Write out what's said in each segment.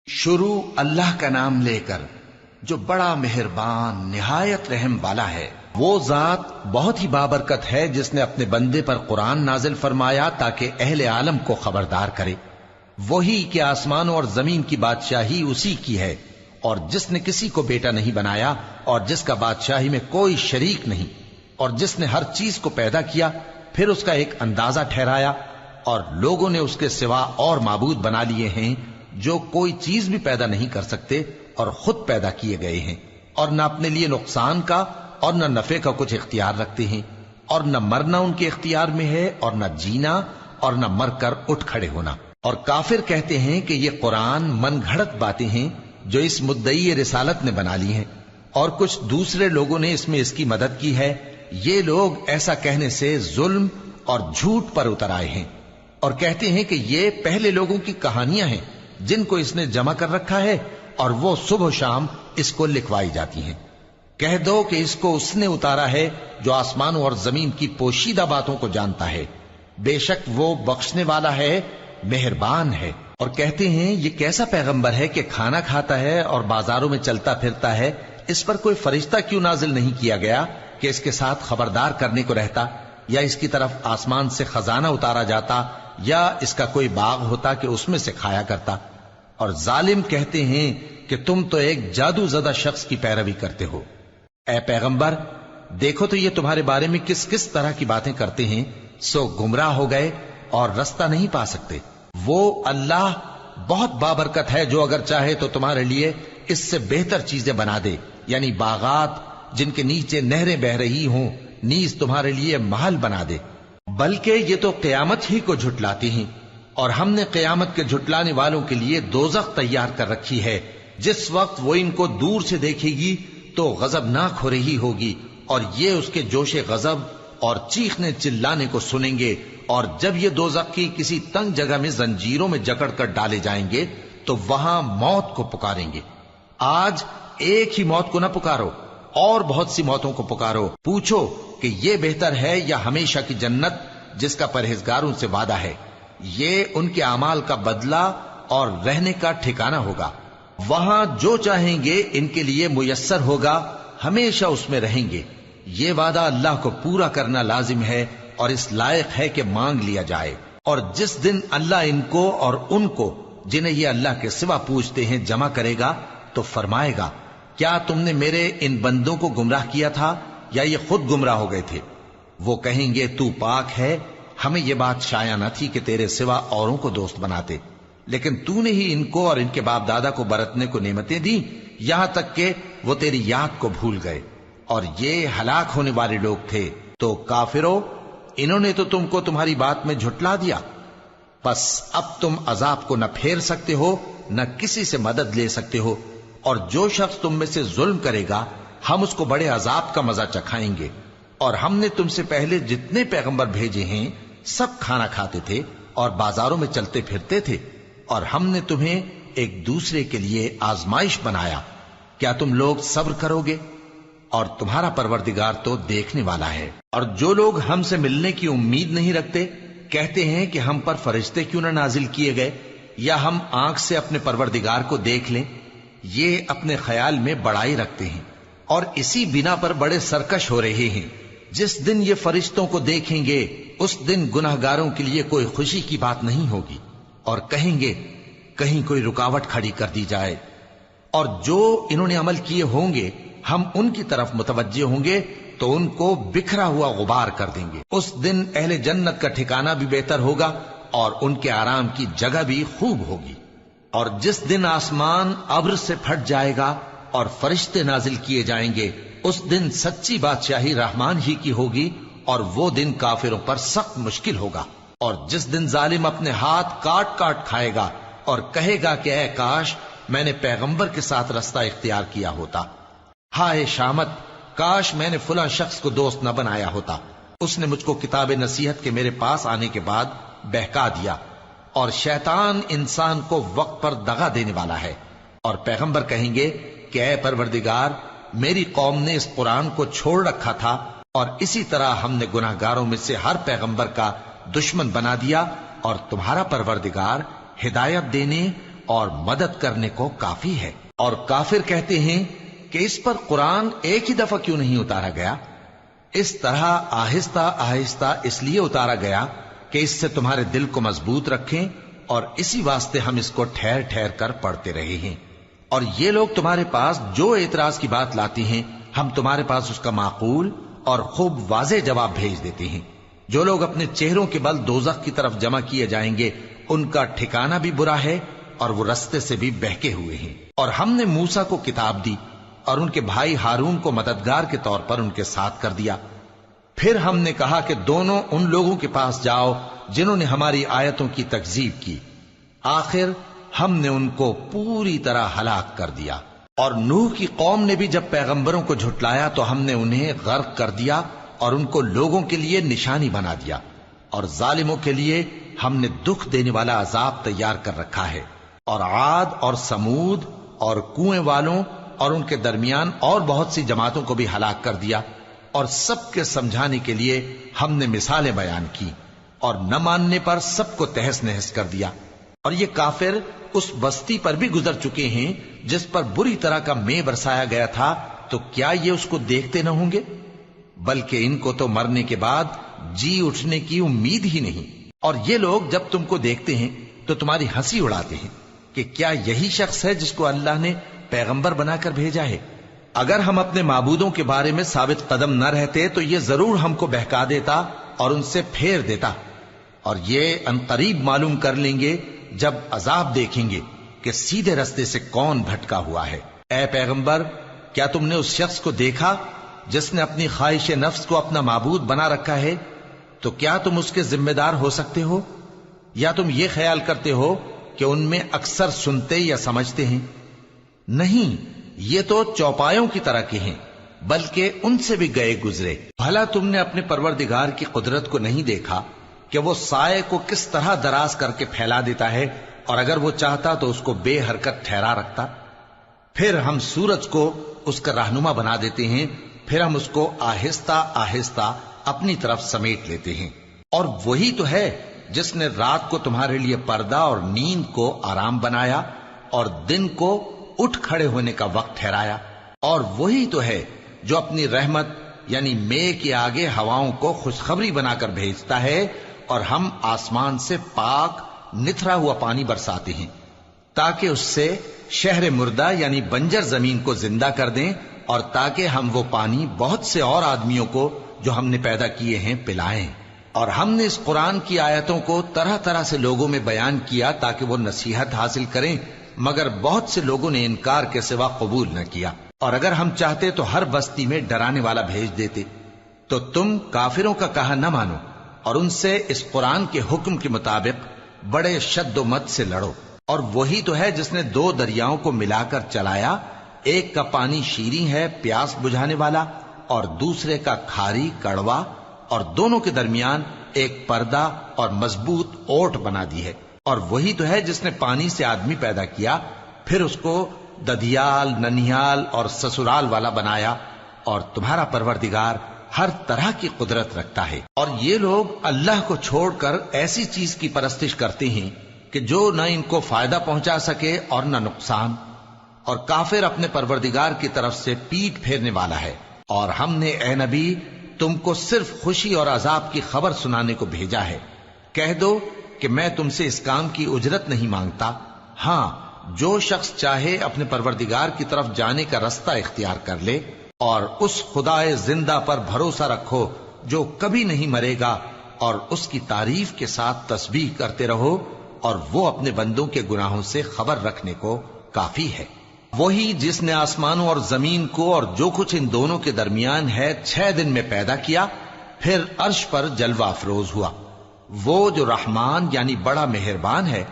شروع اللہ کا نام لے کر جو بڑا مہربان نہایت رحم والا ہے۔ وہ ذات بہت ہی بابرکت ہے جس نے اپنے بندے پر قرآن نازل فرمایا تاکہ اہل عالم کو خبردار کرے۔ وہی کہ آسمانوں اور زمین کی بادشاہی اسی کی ہے، اور جس نے کسی کو بیٹا نہیں بنایا اور جس کا بادشاہی میں کوئی شریک نہیں، اور جس نے ہر چیز کو پیدا کیا پھر اس کا ایک اندازہ ٹھہرایا، اور لوگوں نے اس کے سوا اور معبود بنا لیے ہیں جو کوئی چیز بھی پیدا نہیں کر سکتے اور خود پیدا کیے گئے ہیں، اور نہ اپنے لیے نقصان کا اور نہ نفع کا کچھ اختیار رکھتے ہیں، اور نہ مرنا ان کے اختیار میں ہے اور نہ جینا اور نہ مر کر اٹھ کھڑے ہونا۔ اور کافر کہتے ہیں کہ یہ قرآن من گھڑت باتیں ہیں جو اس مدعی رسالت نے بنا لی ہیں، اور کچھ دوسرے لوگوں نے اس میں اس کی مدد کی ہے۔ یہ لوگ ایسا کہنے سے ظلم اور جھوٹ پر اتر آئے ہیں، اور کہتے ہیں کہ یہ پہلے لوگوں کی کہانیاں ہیں جن کو اس نے جمع کر رکھا ہے، اور وہ صبح و شام اس کو لکھوائی جاتی ہیں۔ کہہ دو کہ اس کو اس نے اتارا ہے جو آسمانوں اور زمین کی پوشیدہ باتوں کو جانتا ہے، بے شک وہ بخشنے والا ہے، مہربان ہے۔ اور کہتے ہیں یہ کیسا پیغمبر ہے کہ کھانا کھاتا ہے اور بازاروں میں چلتا پھرتا ہے، اس پر کوئی فرشتہ کیوں نازل نہیں کیا گیا کہ اس کے ساتھ خبردار کرنے کو رہتا، یا اس کی طرف آسمان سے خزانہ اتارا جاتا، یا اس کا کوئی باغ ہوتا کہ اس میں سے کھایا کرتا۔ اور ظالم کہتے ہیں کہ تم تو ایک جادو زدہ شخص کی پیروی کرتے ہو۔ اے پیغمبر دیکھو تو یہ تمہارے بارے میں کس کس طرح کی باتیں کرتے ہیں، سو گمراہ ہو گئے اور رستہ نہیں پا سکتے۔ وہ اللہ بہت بابرکت ہے جو اگر چاہے تو تمہارے لیے اس سے بہتر چیزیں بنا دے، یعنی باغات جن کے نیچے نہریں بہ رہی ہوں، نیز تمہارے لیے محل بنا دے۔ بلکہ یہ تو قیامت ہی کو جھٹلاتی ہیں، اور ہم نے قیامت کے جھٹلانے والوں کے لیے دوزخ تیار کر رکھی ہے، جس وقت وہ ان کو دور سے دیکھے گی تو غضبناک ہو رہی ہوگی، اور یہ اس کے جوش غضب اور چیخنے چلانے کو سنیں گے۔ اور جب یہ دوزخ کی کسی تنگ جگہ میں زنجیروں میں جکڑ کر ڈالے جائیں گے تو وہاں موت کو پکاریں گے۔ آج ایک ہی موت کو نہ پکارو، اور بہت سی موتوں کو پکارو، پوچھو کہ یہ بہتر ہے یا ہمیشہ کی جنت جس کا پرہیزگاروں سے وعدہ ہے۔ یہ ان کے اعمال کا بدلہ اور رہنے کا ٹھکانہ ہوگا، وہاں جو چاہیں گے ان کے لیے میسر ہوگا، ہمیشہ اس میں رہیں گے۔ یہ وعدہ اللہ کو پورا کرنا لازم ہے اور اس لائق ہے کہ مانگ لیا جائے۔ اور جس دن اللہ ان کو اور ان کو جنہیں یہ اللہ کے سوا پوچھتے ہیں جمع کرے گا تو فرمائے گا، کیا تم نے میرے ان بندوں کو گمراہ کیا تھا یا یہ خود گمراہ ہو گئے تھے؟ وہ کہیں گے تو پاک ہے، ہمیں یہ بات شایع نہ تھی کہ تیرے سوا اوروں کو دوست بناتے، لیکن تو نے ہی ان کو اور ان کے باپ دادا کو برتنے کو نعمتیں دیں، یہاں تک کہ وہ تیری یاد کو بھول گئے، اور یہ ہلاک ہونے والے لوگ تھے۔ تو کافرو، انہوں نے تو تم کو تمہاری بات میں جھٹلا دیا، پس اب تم عذاب کو نہ پھیر سکتے ہو نہ کسی سے مدد لے سکتے ہو، اور جو شخص تم میں سے ظلم کرے گا ہم اس کو بڑے عذاب کا مزہ چکھائیں گے۔ اور ہم نے تم سے پہلے جتنے پیغمبر بھیجے ہیں سب کھانا کھاتے تھے اور بازاروں میں چلتے پھرتے تھے، اور ہم نے تمہیں ایک دوسرے کے لیے آزمائش بنایا، کیا تم لوگ صبر کرو گے؟ اور تمہارا پروردگار تو دیکھنے والا ہے۔ اور جو لوگ ہم سے ملنے کی امید نہیں رکھتے کہتے ہیں کہ ہم پر فرشتے کیوں نہ نازل کیے گئے، یا ہم آنکھ سے اپنے پروردگار کو دیکھ لیں۔ یہ اپنے خیال میں بڑائی رکھتے ہیں اور اسی بنا پر بڑے سرکش ہو رہے ہیں۔ جس دن یہ فرشتوں کو دیکھیں گے اس دن گناہگاروں کے لیے کوئی خوشی کی بات نہیں ہوگی، اور کہیں گے کہیں کوئی رکاوٹ کھڑی کر دی جائے۔ اور جو انہوں نے عمل کیے ہوں گے ہم ان کی طرف متوجہ ہوں گے تو ان کو بکھرا ہوا غبار کر دیں گے۔ اس دن اہل جنت کا ٹھکانہ بھی بہتر ہوگا اور ان کے آرام کی جگہ بھی خوب ہوگی۔ اور جس دن آسمان ابر سے پھٹ جائے گا اور فرشتے نازل کیے جائیں گے، اس دن سچی بادشاہی رحمان ہی کی ہوگی، اور وہ دن کافروں پر سخت مشکل ہوگا۔ اور جس دن ظالم اپنے ہاتھ کاٹ کاٹ کھائے گا اور کہے گا کہ اے کاش میں نے پیغمبر کے ساتھ رستہ اختیار کیا ہوتا، ہائے شامت، کاش میں نے فلاں شخص کو دوست نہ بنایا ہوتا، اس نے مجھ کو کتاب نصیحت کے میرے پاس آنے کے بعد بہکا دیا۔ اور شیطان انسان کو وقت پر دغا دینے والا ہے۔ اور پیغمبر کہیں گے کہ اے پروردگار، میری قوم نے اس قرآن کو چھوڑ رکھا تھا، اور اسی طرح ہم نے گناہگاروں میں سے ہر پیغمبر کا دشمن بنا دیا، اور تمہارا پروردگار ہدایت دینے اور مدد کرنے کو کافی ہے۔ اور کافر کہتے ہیں کہ اس پر قرآن ایک ہی دفعہ کیوں نہیں اتارا گیا؟ اس طرح آہستہ آہستہ اس لیے اتارا گیا کہ اس سے تمہارے دل کو مضبوط رکھیں، اور اسی واسطے ہم اس کو ٹھہر ٹھہر کر پڑھتے رہے ہیں۔ اور یہ لوگ تمہارے پاس جو اعتراض کی بات لاتی ہیں، ہم تمہارے پاس اس کا معقول اور خوب واضح جواب بھیج دیتے ہیں۔ جو لوگ اپنے چہروں کے بل دوزخ کی طرف جمع کیے جائیں گے، ان کا ٹھکانہ بھی برا ہے اور وہ رستے سے بھی بہکے ہوئے ہیں۔ اور ہم نے موسیٰ کو کتاب دی اور ان کے بھائی ہارون کو مددگار کے طور پر ان کے ساتھ کر دیا۔ پھر ہم نے کہا کہ دونوں ان لوگوں کے پاس جاؤ جنہوں نے ہماری آیتوں کی تکذیب کی۔ آخر ہم نے ان کو پوری طرح ہلاک کر دیا۔ اور نوح کی قوم نے بھی جب پیغمبروں کو جھٹلایا تو ہم نے انہیں غرق کر دیا اور ان کو لوگوں کے لیے نشانی بنا دیا، اور ظالموں کے لیے ہم نے دکھ دینے والا عذاب تیار کر رکھا ہے۔ اور عاد اور سمود اور کنویں والوں اور ان کے درمیان اور بہت سی جماعتوں کو بھی ہلاک کر دیا، اور سب کے سمجھانے کے لیے ہم نے مثالیں بیان کی، اور نہ ماننے پر سب کو تہس نہس کر دیا۔ اور یہ کافر اس بستی پر بھی گزر چکے ہیں جس پر بری طرح کا مے برسایا گیا تھا، تو کیا یہ اس کو دیکھتے نہ ہوں گے؟ بلکہ ان کو تو مرنے کے بعد جی اٹھنے کی امید ہی نہیں۔ اور یہ لوگ جب تم کو دیکھتے ہیں تو تمہاری ہنسی اڑاتے ہیں کہ کیا یہی شخص ہے جس کو اللہ نے پیغمبر بنا کر بھیجا ہے؟ اگر ہم اپنے معبودوں کے بارے میں ثابت قدم نہ رہتے تو یہ ضرور ہم کو بہکا دیتا اور ان سے پھیر دیتا، اور یہ انقریب معلوم کر لیں گے جب عذاب دیکھیں گے کہ سیدھے رستے سے کون بھٹکا ہوا ہے۔ اے پیغمبر، کیا تم نے اس شخص کو دیکھا جس نے اپنی خواہش نفس کو اپنا معبود بنا رکھا ہے؟ تو کیا تم اس کے ذمہ دار ہو سکتے ہو؟ یا تم یہ خیال کرتے ہو کہ ان میں اکثر سنتے یا سمجھتے ہیں؟ نہیں، یہ تو چوپایوں کی طرح کے ہیں، بلکہ ان سے بھی گئے گزرے۔ بھلا تم نے اپنے پروردگار کی قدرت کو نہیں دیکھا کہ وہ سائے کو کس طرح دراز کر کے پھیلا دیتا ہے، اور اگر وہ چاہتا تو اس کو بے حرکت ٹھہرا رکھتا؟ پھر ہم سورج کو اس کا رہنما بنا دیتے ہیں، پھر ہم اس کو آہستہ آہستہ اپنی طرف سمیٹ لیتے ہیں۔ اور وہی تو ہے جس نے رات کو تمہارے لیے پردہ اور نیند کو آرام بنایا اور دن کو اٹھ کھڑے ہونے کا وقت ٹھہرایا۔ اور وہی تو ہے جو اپنی رحمت یعنی مے کے آگے ہواؤں کو خوشخبری بنا کر بھیجتا ہے، اور ہم آسمان سے پاک نتھرا ہوا پانی برساتے ہیں تاکہ اس سے شہر مردہ یعنی بنجر زمین کو زندہ کر دیں، اور تاکہ ہم وہ پانی بہت سے اور آدمیوں کو جو ہم نے پیدا کیے ہیں پلائیں۔ اور ہم نے اس قرآن کی آیتوں کو طرح طرح سے لوگوں میں بیان کیا تاکہ وہ نصیحت حاصل کریں، مگر بہت سے لوگوں نے انکار کے سوا قبول نہ کیا۔ اور اگر ہم چاہتے تو ہر بستی میں ڈرانے والا بھیج دیتے، تو تم کافروں کا کہا نہ مانو اور ان سے اس قرآن کے حکم کے مطابق بڑے شد و مت سے لڑو۔ اور وہی تو ہے جس نے دو دریاؤں کو ملا کر چلایا، ایک کا پانی شیریں ہے پیاس بجھانے والا، اور دوسرے کا کھاری کڑوا، اور دونوں کے درمیان ایک پردہ اور مضبوط اوٹ بنا دی ہے۔ اور وہی تو ہے جس نے پانی سے آدمی پیدا کیا، پھر اس کو ددھیال، ننھیال اور سسرال والا بنایا، اور تمہارا پروردگار ہر طرح کی قدرت رکھتا ہے۔ اور یہ لوگ اللہ کو چھوڑ کر ایسی چیز کی پرستش کرتے ہیں کہ جو نہ ان کو فائدہ پہنچا سکے اور نہ نقصان، اور کافر اپنے پروردگار کی طرف سے پیٹ پھیرنے والا ہے۔ اور ہم نے اے نبی تم کو صرف خوشی اور عذاب کی خبر سنانے کو بھیجا ہے۔ کہہ دو کہ میں تم سے اس کام کی اجرت نہیں مانگتا، ہاں جو شخص چاہے اپنے پروردگار کی طرف جانے کا رستہ اختیار کر لے، اور اس خدائے زندہ پر بھروسہ رکھو جو کبھی نہیں مرے گا، اور اس کی تعریف کے ساتھ تسبیح کرتے رہو، اور وہ اپنے بندوں کے گناہوں سے خبر رکھنے کو کافی ہے۔ وہی جس نے آسمانوں اور زمین کو اور جو کچھ ان دونوں کے درمیان ہے 6 دن میں پیدا کیا، پھر عرش پر جلوہ افروز ہوا۔ وہ جو رحمان یعنی بڑا مہربان ہے،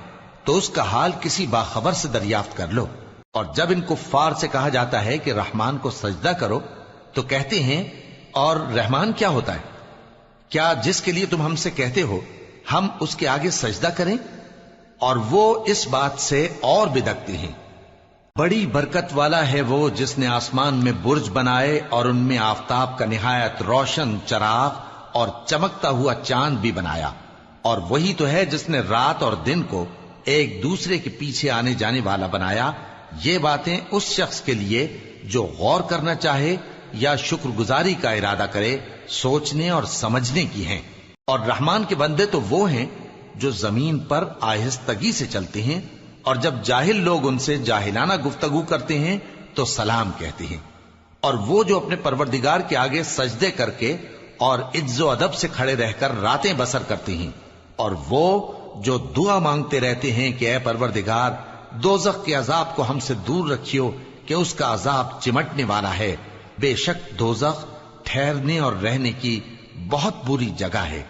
تو اس کا حال کسی باخبر سے دریافت کر لو۔ اور جب ان کفار سے کہا جاتا ہے کہ رحمان کو سجدہ کرو، تو کہتے ہیں اور رحمان کیا ہوتا ہے؟ کیا جس کے لیے تم ہم سے کہتے ہو ہم اس کے آگے سجدہ کریں؟ اور وہ اس بات سے اور بدکتے ہیں۔ بڑی برکت والا ہے وہ جس نے آسمان میں برج بنائے اور ان میں آفتاب کا نہایت روشن چراغ اور چمکتا ہوا چاند بھی بنایا۔ اور وہی تو ہے جس نے رات اور دن کو ایک دوسرے کے پیچھے آنے جانے والا بنایا، یہ باتیں اس شخص کے لیے جو غور کرنا چاہے یا شکر گزاری کا ارادہ کرے سوچنے اور سمجھنے کی ہیں۔ اور رحمان کے بندے تو وہ ہیں جو زمین پر آہستگی سے چلتے ہیں، اور جب جاہل لوگ ان سے جاہلانہ گفتگو کرتے ہیں تو سلام کہتے ہیں۔ اور وہ جو اپنے پروردگار کے آگے سجدے کر کے اور عز و ادب سے کھڑے رہ کر راتیں بسر کرتے ہیں، اور وہ جو دعا مانگتے رہتے ہیں کہ اے پروردگار دوزخ کے عذاب کو ہم سے دور رکھیو کہ اس کا عذاب چمٹنے والا ہے، بے شک دوزخ ٹھہرنے اور رہنے کی بہت بری جگہ ہے۔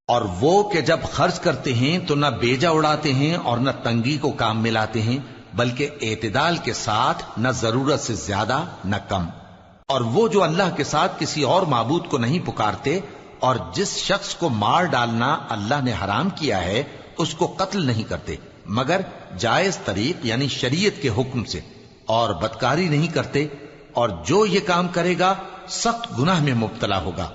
اور وہ کہ جب خرچ کرتے ہیں تو نہ بیجا اڑاتے ہیں اور نہ تنگی کو کام میں لاتے ہیں، بلکہ اعتدال کے ساتھ، نہ ضرورت سے زیادہ نہ کم۔ اور وہ جو اللہ کے ساتھ کسی اور معبود کو نہیں پکارتے، اور جس شخص کو مار ڈالنا اللہ نے حرام کیا ہے اس کو قتل نہیں کرتے مگر جائز طریق یعنی شریعت کے حکم سے، اور بدکاری نہیں کرتے، اور جو یہ کام کرے گا سخت گناہ میں مبتلا ہوگا۔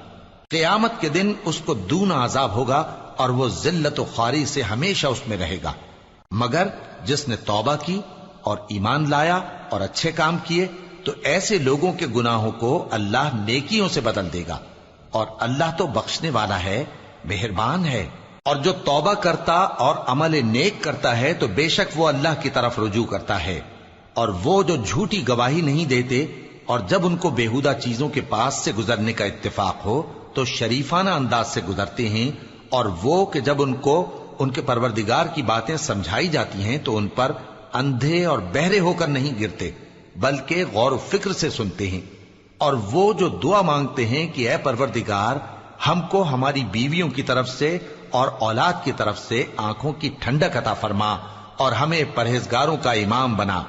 قیامت کے دن اس کو دونا عذاب ہوگا اور وہ ذلت و خواری سے ہمیشہ اس میں رہے گا، مگر جس نے توبہ کی اور ایمان لایا اور اچھے کام کیے تو ایسے لوگوں کے گناہوں کو اللہ نیکیوں سے بدل دے گا، اور اللہ تو بخشنے والا ہے، مہربان ہے۔ اور جو توبہ کرتا اور عمل نیک کرتا ہے تو بے شک وہ اللہ کی طرف رجوع کرتا ہے۔ اور وہ جو جھوٹی گواہی نہیں دیتے اور جب ان کو بےہودہ چیزوں کے پاس سے گزرنے کا اتفاق ہو تو شریفانہ انداز سے گزرتے ہیں، اور وہ کہ جب ان کو ان کے پروردگار کی باتیں سمجھائی جاتی ہیں تو ان پر اندھے اور بہرے ہو کر نہیں گرتے بلکہ غور و فکر سے سنتے ہیں۔ اور وہ جو دعا مانگتے ہیں کہ اے پروردگار ہم کو ہماری بیویوں کی طرف سے اور اولاد کی طرف سے آنکھوں کی ٹھنڈک عطا فرما اور ہمیں پرہیزگاروں کا امام بنا،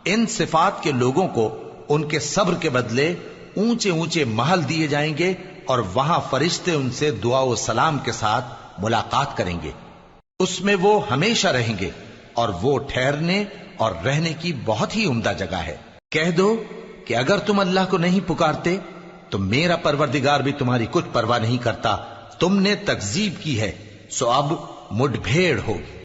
ان صفات کے لوگوں کو ان کے صبر کے بدلے اونچے اونچے محل دیے جائیں گے، اور وہاں فرشتے ان سے دعا و سلام کے ساتھ ملاقات کریں گے، اس میں وہ ہمیشہ رہیں گے، اور وہ ٹھہرنے اور رہنے کی بہت ہی عمدہ جگہ ہے۔ کہہ دو کہ اگر تم اللہ کو نہیں پکارتے تو میرا پروردگار بھی تمہاری کچھ پرواہ نہیں کرتا، تم نے تکذیب کی ہے سو اب مڈ بھیڑ ہوگی۔